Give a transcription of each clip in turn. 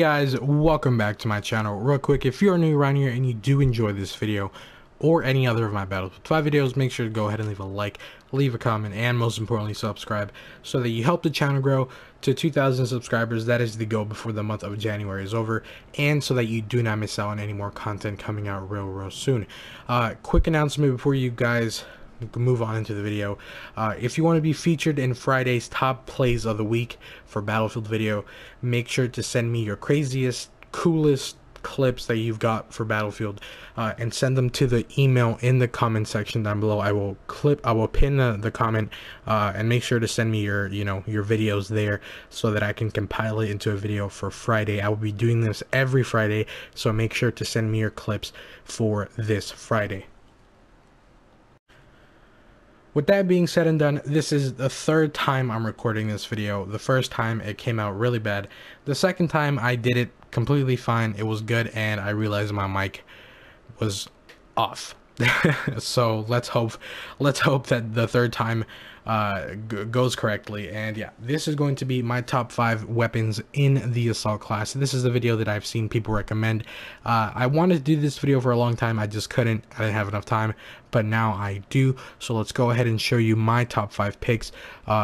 Guys, welcome back to my channel. Real quick, if you're new around here and you do enjoy this video or any other of my Battlefield 5 videos, make sure to go ahead and leave a like, leave a comment, and most importantly subscribe so that you help the channel grow to 2,000 subscribers. That is the goal before the month of January is over, and so that you do not miss out on any more content coming out real soon. Quick announcement before you guys move on into the video. If you want to be featured in Friday's top plays of the week for Battlefield video, make sure to send me your craziest, coolest clips that you've got for Battlefield, and send them to the email in the comment section down below. I will pin the comment, and make sure to send me your your videos there so that I can compile it into a video for Friday. I will be doing this every Friday, so make sure to send me your clips for this Friday. With that being said and done, this is the third time I'm recording this video. The first time it came out really bad. The second time I did it completely fine. It was good, and I realized my mic was off. So let's hope that the third time goes correctly. And yeah, this is going to be my top 5 weapons in the assault class. This is the video that I've seen people recommend. I wanted to do this video for a long time. I just couldn't. I didn't have enough time, but now I do. So let's go ahead and show you my top 5 picks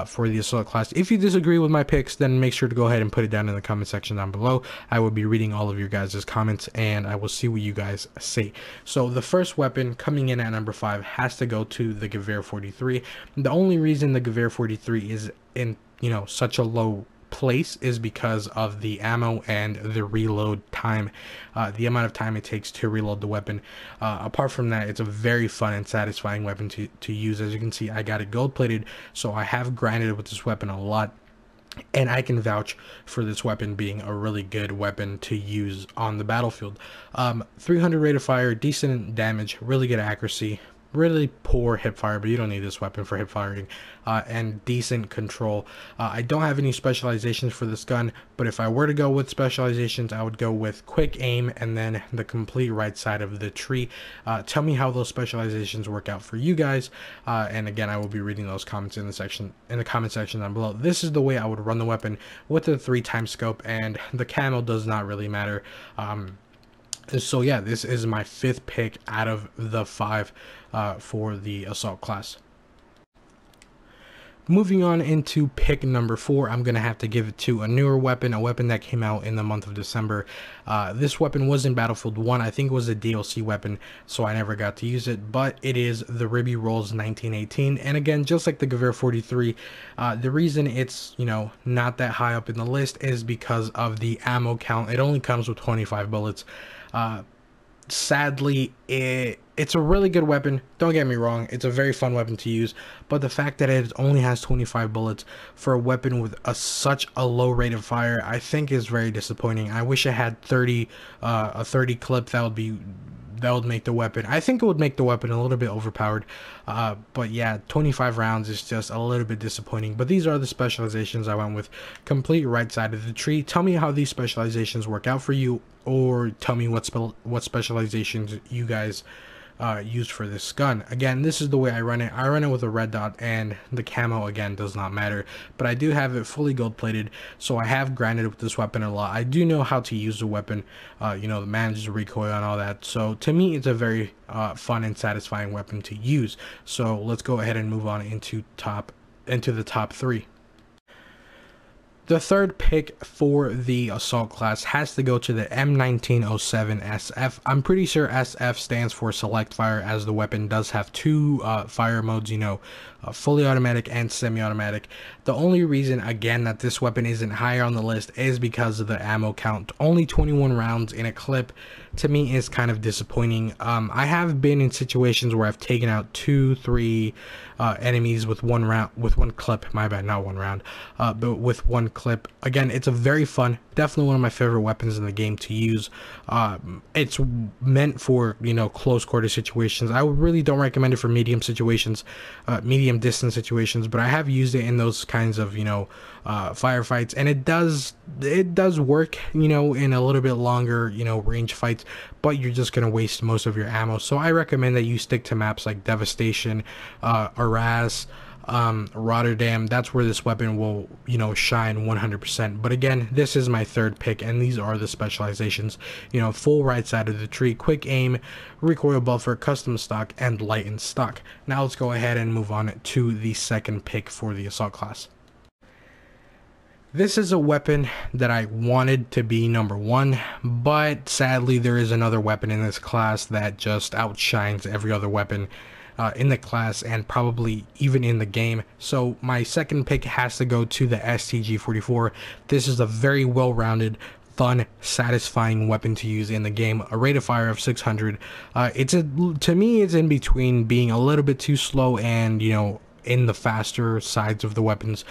for the assault class. If you disagree with my picks, then make sure to go ahead and put it down in the comment section down below. I will be reading all of your guys' comments, and I will see what you guys say. So the first weapon coming in at number 5 has to go to the Gewehr 43. The only reason the Gewehr 43 is in such a low place is because of the ammo and the reload time, the amount of time it takes to reload the weapon. Apart from that, it's a very fun and satisfying weapon to use. As you can see, I got it gold plated, so I have grinded with this weapon a lot, and I can vouch for this weapon being a really good weapon to use on the battlefield. 300 rate of fire, decent damage, really good accuracy, really poor hip fire, but you don't need this weapon for hip firing, and decent control. I don't have any specializations for this gun, but if I were to go with specializations, I would go with quick aim and then the complete right side of the tree. Tell me how those specializations work out for you guys, and again, I will be reading those comments in the comment section down below. This is the way I would run the weapon with the 3x scope, and the camo does not really matter. So yeah, this is my 5th pick out of the 5 for the assault class. Moving on into pick number 4, I'm gonna have to give it to a newer weapon, a weapon that came out in the month of December. This weapon was in Battlefield 1. I think it was a DLC weapon, so I never got to use it, but it is the Ribby Rolls 1918. And again, just like the Gewehr 43, the reason it's not that high up in the list is because of the ammo count. It only comes with 25 bullets. Sadly, it's a really good weapon, don't get me wrong, it's a very fun weapon to use, but the fact that it only has 25 bullets for a weapon with such a low rate of fire, I think is very disappointing. I wish it had 30 a 30 clip. That would make the weapon, I think it would make the weapon a little bit overpowered, but yeah, 25 rounds is just a little bit disappointing. But these are the specializations I went with. Complete right side of the tree. Tell me how these specializations work out for you, or tell me what specializations you guys used for this gun. Again, this is the way I run it. I run it with a red dot, and the camo again does not matter, but I do have it fully gold plated, so I have grinded with this weapon a lot. I do know how to use the weapon, the manage recoil and all that. So to me, it's a very fun and satisfying weapon to use. So let's go ahead and move on into the top 3. The third pick for the assault class has to go to the M1907 SF. I'm pretty sure SF stands for select fire, as the weapon does have 2 fire modes, fully automatic and semi-automatic. The only reason, again, that this weapon isn't higher on the list is because of the ammo count. Only 21 rounds in a clip, to me, is kind of disappointing. I have been in situations where I've taken out 2-3 enemies with one clip. My bad, not 1 round, but with 1 clip. Again, it's a very fun, definitely one of my favorite weapons in the game to use. It's meant for close quarter situations. I really don't recommend it for medium situations, medium distance situations, but I have used it in those kinds of firefights, and it does work in a little bit longer range fights, but you're just gonna waste most of your ammo. So I recommend that you stick to maps like Devastation, Arras, Rotterdam. That's where this weapon will, you know, shine 100%. But again, this is my third pick, and these are the specializations. You know, full right side of the tree, quick aim, recoil buffer, custom stock, and lightened stock. Now let's go ahead and move on to the second pick for the assault class. This is a weapon that I wanted to be number one, but sadly there is another weapon in this class that just outshines every other weapon in the class and probably even in the game. So my second pick has to go to the STG-44. This is a very well-rounded, fun, satisfying weapon to use in the game. A rate of fire of 600. To me, it's in between being a little bit too slow and, you know, in the faster sides of the weapons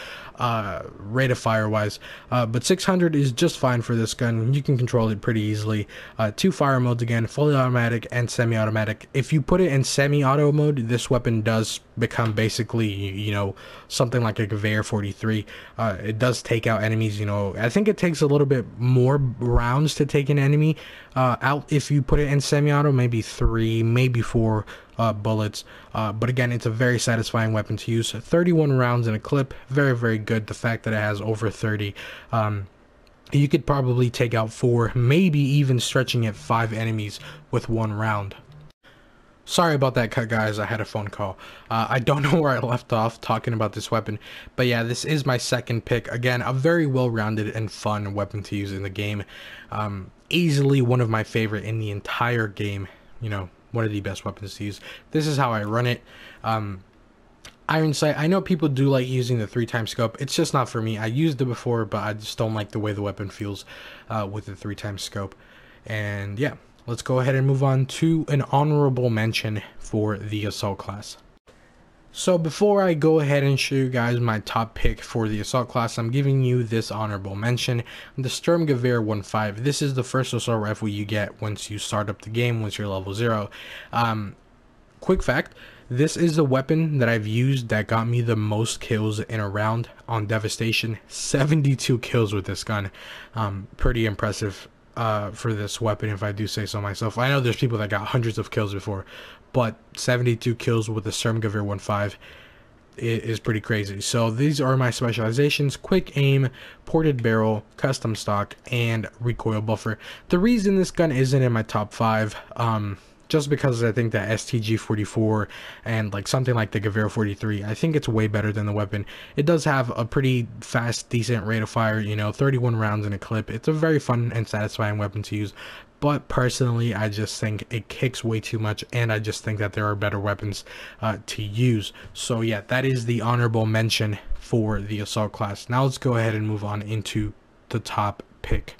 rate of fire wise, but 600 is just fine for this gun. You can control it pretty easily. 2 fire modes again, fully automatic and semi-automatic. If you put it in semi-auto mode, this weapon does become basically, you know, something like a Gewehr 43. It does take out enemies, you know. I think it takes a little bit more rounds to take an enemy out if you put it in semi-auto, maybe 3, maybe 4 bullets, but again, it's a very satisfying weapon to use. 31 rounds in a clip, very, very good. The fact that it has over 30, you could probably take out 4, maybe even stretching it 5 enemies with 1 round. Sorry about that cut, guys. I had a phone call. I don't know where I left off talking about this weapon, but yeah, this is my second pick. Again, a very well-rounded and fun weapon to use in the game. Easily one of my favorite in the entire game. You know, one of the best weapons to use. This is how I run it. Iron sight. I know people do like using the 3x scope. It's just not for me. I used it before, but I just don't like the way the weapon feels with the 3x scope. And yeah, let's go ahead and move on to an honorable mention for the assault class. So before I go ahead and show you guys my top pick for the assault class, I'm giving you this honorable mention, the Sturmgewehr 1.5. This is the first assault rifle you get once you start up the game, once you're level 0. Quick fact, this is the weapon that I've used that got me the most kills in a round on Devastation. 72 kills with this gun. Pretty impressive for this weapon, if I do say so myself. I know there's people that got hundreds of kills before, but 72 kills with the Sturmgewehr 1.5 is pretty crazy. So these are my specializations: quick aim, ported barrel, custom stock, and recoil buffer. The reason this gun isn't in my top 5, just because I think that STG-44 and like something like the Gewehr 43, I think it's way better than the weapon. It does have a pretty fast, decent rate of fire, you know, 31 rounds in a clip. It's a very fun and satisfying weapon to use, but personally I just think it kicks way too much, and I just think that there are better weapons to use. So yeah, that is the honorable mention for the assault class. Now let's go ahead and move on into the top pick.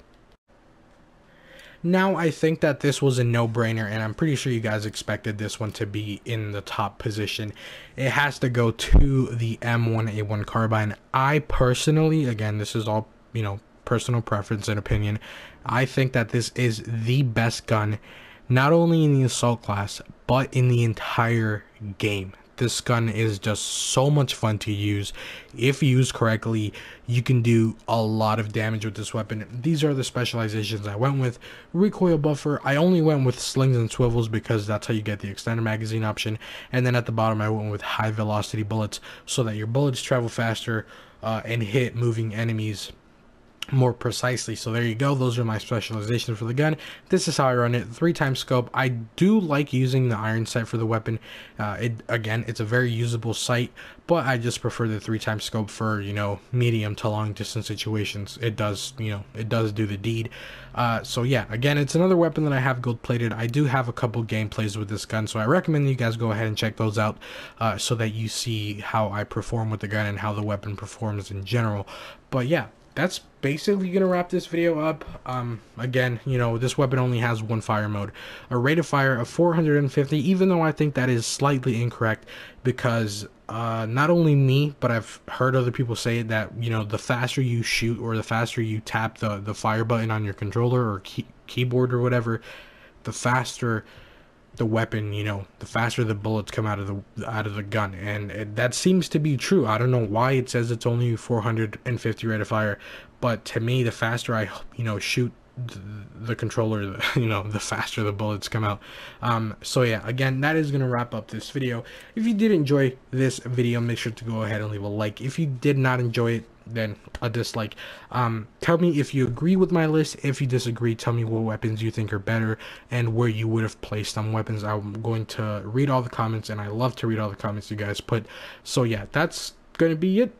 Now, I think that this was a no-brainer, and I'm pretty sure you guys expected this one to be in the top position. It has to go to the M1A1 carbine. I personally, again, this is all, you know, personal preference and opinion, I think that this is the best gun, not only in the assault class, but in the entire game. This gun is just so much fun to use. If used correctly, you can do a lot of damage with this weapon. These are the specializations I went with. Recoil buffer, I only went with slings and swivels because that's how you get the extended magazine option. And then at the bottom, I went with high velocity bullets so that your bullets travel faster and hit moving enemies more precisely. So there you go, those are my specializations for the gun. This is how I run it. 3x scope. I do like using the iron sight for the weapon. Again, it's a very usable sight, but I just prefer the 3x scope for, you know, medium to long distance situations. It does, you know, it does do the deed. So yeah, again, it's another weapon that I have gold plated. I do have a couple gameplays with this gun, so I recommend you guys go ahead and check those out so that you see how I perform with the gun and how the weapon performs in general. But yeah, that's basically gonna wrap this video up. Again, you know, this weapon only has 1 fire mode, a rate of fire of 450, even though I think that is slightly incorrect, because not only me, but I've heard other people say that, you know, the faster you shoot or the faster you tap the fire button on your controller or keyboard or whatever, the faster the weapon, you know, the faster the bullets come out of the gun. And that seems to be true. I don't know why it says it's only 450 rate of fire, but to me, the faster I, you know, shoot the controller, the faster the bullets come out. So yeah, again, that is gonna wrap up this video. If you did enjoy this video, make sure to go ahead and leave a like. If you did not enjoy it, then a dislike. Tell me if you agree with my list. If you disagree, tell me what weapons you think are better and where you would have placed some weapons. I'm going to read all the comments, and I love to read all the comments you guys put. So yeah, that's gonna be it.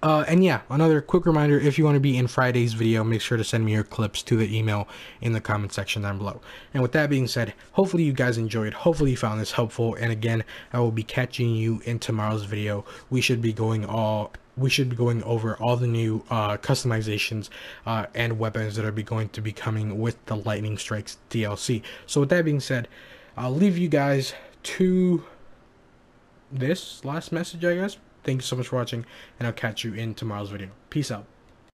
And yeah, another quick reminder, if you want to be in Friday's video, make sure to send me your clips to the email in the comment section down below. And with that being said, hopefully you guys enjoyed, hopefully you found this helpful, and again, I will be catching you in tomorrow's video. We should be going over all the new customizations and weapons that are going to be coming with the Lightning Strikes DLC. So with that being said, I'll leave you guys to this last message, I guess. Thank you so much for watching, and I'll catch you in tomorrow's video. Peace out.